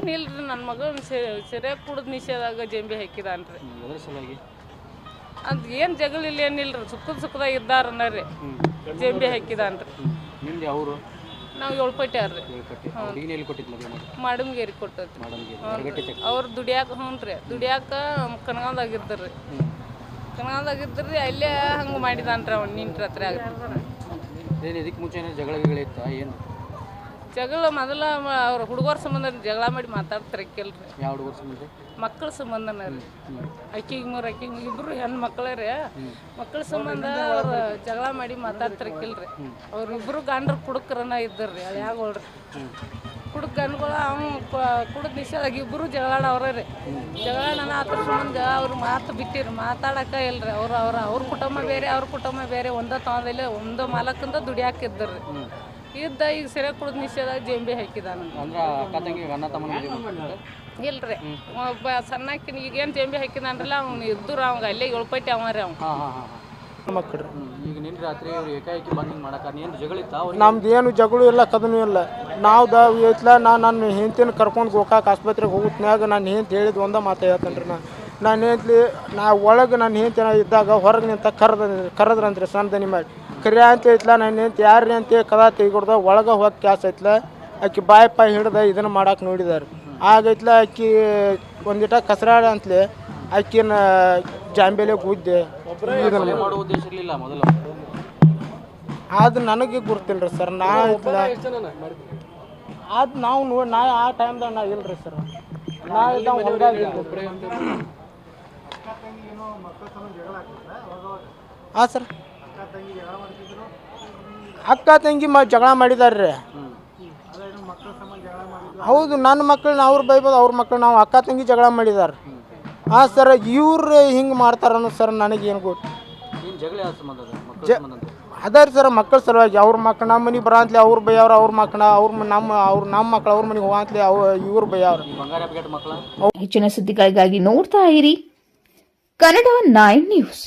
ಏನಿಲ್ರಿ ನನ್ನ ಮಗನ ಸರಿಯಾಗಿ ಕುಡಿದು ನಿಷೇಧಾಗ ಜಂಬಿ ಹಾಕಿದಾನ್ರಿ. ಅದು ಏನು ಜಗಳ ಇಲ್ಲ ಏನಿಲ್ರಿ, ಸುಖದಾಗ ಇದ್ದಾರನ್ನರಿ ಜಂಬಿ ಹಾಕಿದಾನ್ರಿ. ಅವರು ನಾವು 7 ಪಟ್ಯಾರ್ರಿ ಮಾಡಮ್ಗೇರಿ ಕೊಟ್ಟೈತಿ. ಅವ್ರು ದುಡಿಯಾಕ ದುಡಿಯಾಕ ಕನಗಾಲ್ದಾಗಿದ್ದರ್ರಿ. ಕನಗಾಲ್ದಾಗಿದ್ದರ್ರಿ ಅಲ್ಲೇ ಹಂಗೆ ಮಾಡಿದಾನ್ರಿ ಅವ್ನು ನಿಂತ ರಾತ್ರಿ ಇದಕ್ಕೆ ಮುಂಚೆ ಜಗಳ ಮೊದಲ ಅವ್ರ ಹುಡುಗರ ಸಂಬಂಧ ಜಗಳ ಮಾಡಿ ಮಾತಾಡ್ತಾರೆ ಕೆಲ್ರಿ. ಯಾವ ಹುಡುಗರ ಸಂಬಂಧ? ಮಕ್ಕಳ ಸಂಬಂಧನ ರೀ. ಅಕ್ಕಿಗೆ ಇಬ್ರು ಹೆಣ್ಣು ಮಕ್ಕಳೇ ರೀ. ಮಕ್ಕಳ ಸಂಬಂಧ ಅವ್ರು ಜಗಳ ಮಾಡಿ ಮಾತಾಡ್ತಾರೆ ಕೆಲ್ರಿ. ಅವ್ರಿಬ್ರು ಗಂಡ್ರು ಕುಡುಕರನ ಇದ್ದಾರ್ರಿ ಹಳ್ಯಾಗೋಳ್ರಿ. ಕುಡುಕ್ ಗಂಡುಗಳು ಅವ್ನು ಕುಡುಕ್ ನಿಷೇಧಾಗ ಇಬ್ಬರು ಜಗಳಾಡವ್ರೆ ರೀ. ಜಗಳಾಡೋಣ ಅದ್ರ ಸಂಬಂಧ ಅವ್ರು ಮಾತು ಬಿಟ್ಟಿರಿ, ಮಾತಾಡಕ ಇಲ್ರಿ. ಅವ್ರ ಕುಟುಂಬ ಬೇರೆ, ಅವ್ರ ಕುಟುಂಬ ಬೇರೆ, ಒಂದೇ ತಾವದಲ್ಲಿ ಒಂದೇ ಮಾಲಕ್ಕಂತ ದುಡಿಯಾಕಿದ್ದರ್ರಿ. ಇದ್ದ ಈಗ ಸರಿಯಾಗಿ ಕುಡಿದು ನಿಷೇಧಾಗ ಜಂಬಿ ಹಾಕಿದಾನ. ಇಲ್ರಿ ಒಬ್ಬ ಸಣ್ಣಕ್ಕಿನ ಈಗೇನು ಜಂಬಿ ಹಾಕಿದಾನ್ರಲ್ಲ ಅವ್ನು ಇದ್ದರು ಅವಾಗ ಅಲ್ಲೇ 7 ಪಟ್ಟಿ ಅವರಿ ಅವ್ನು ಮಕ್ಕಳು. ಈಗ ನಿನ್ನೆ ರಾತ್ರಿ ಅವ್ರು ಏಕಾಏಕಿ ಬಂದು ಏನು ಜಗಳ ಇತ್ತ? ನಮ್ದು ಏನು ಜಗಳು ಇಲ್ಲ, ಕದನೂ ಇಲ್ಲ. ನಾವು ಐತ್ಲ ನನ್ನ ಹೆಂಡ್ತಿನ ಕರ್ಕೊಂಡು ಗೋಕಾಕ್ ಆಸ್ಪತ್ರೆಗೆ ಹೋಗುತ್ನ್ಯಾಗ ನಾನು ಹೆಂಡ್ತಿ ಹೇಳಿದ್ದು ಒಂದೇ ಮಾತು ಹೇಳ್ತೇನೆ ರೀ. ನಾನು ಹೆಂಡ್ತಿ ಒಳಗೆ ನನ್ನ ಹೆಂಡ್ತಿನ ಇದ್ದಾಗ ಹೊರಗೆ ನಿಂತ ಕರೆದ್ರಂತ್ರಿ ಸಣ್ಣದನಿ ಮಾಡಿ ಕರಿಯ ಅಂತ ಐತ್ಲ. ನನ್ನ ಹೆಂಡ್ತಿ ಯಾರ್ರಿ ಅಂತ ಕದ ತೆಗಿಕೊಡ್ದ ಒಳಗೆ ಹೋಗಿ ಕ್ಯಾಸ್ ಐತ್ಲ. ಆಕಿ ಬಾಯಿ ಹಿಡ್ದ ಇದನ್ನು ಮಾಡಕ್ಕೆ ನೋಡಿದಾರೆ. ಆಗೈತ್ಲ ಆಕಿ ಒಂದಿಟ ಕಸರಾಡ ಅಂತಲೇ ಆಕಿನ ಜಾಂಬೇಲೆ ಗುದ್ದೆ. ಅದು ನನಗೆ ಗೊತ್ತಿಲ್ಲ ರೀ ಸರ್. ನಾ ಐತ್ಲ ಅದು ನಾವು ನಾ ಆ ಟೈಮ್ದಾಗ ನಾ ಇಲ್ರಿ ಸರ್. ನಾ ಇಲ್ಲ ಹಾಂ ಸರ್, ಅಕ್ಕ ತಂಗಿ ಜಗಳ ಮಾಡಿದಾರ್ರಿ. ಹೌದು, ನನ್ನ ಮಕ್ಕಳನ್ನ ಅವ್ರು ಬೈಬೋದು, ಅವ್ರ ಮಕ್ಕಳು ನಾವು ಅಕ್ಕ ತಂಗಿ ಜಗಳ ಮಾಡಿದಾರೆ. ಹಾಂ ಸರ್, ಇವ್ರು ಹಿಂಗೆ ಮಾಡ್ತಾರನ್ನೋ ಸರ್ ನನಗೇನು ಗೊತ್ತು. ಅದೇ ರೀ ಸರ್, ಮಕ್ಕಳ ಸಲುವಾಗಿ ಅವ್ರ ಮಕ್ಕಳು ನಮ್ಮ ಮನೆಗೆ ಬರಂತಲೇ ಅವ್ರು ಬೈಯವ್ರ, ಅವ್ರ ಮಕ್ಕಳ ನಮ್ಮ ಮಕ್ಕಳು ಅವ್ರ ಮನೆಗೆ ಹೋಗಂತಲೇ ಇವ್ರು ಬೈಯವ್ರ. ಹೆಚ್ಚಿನ ಸುದ್ದಿಗಳಿಗಾಗಿ ನೋಡ್ತಾ ಇರಿ ಕನ್ನಡ 9 ನ್ಯೂಸ್.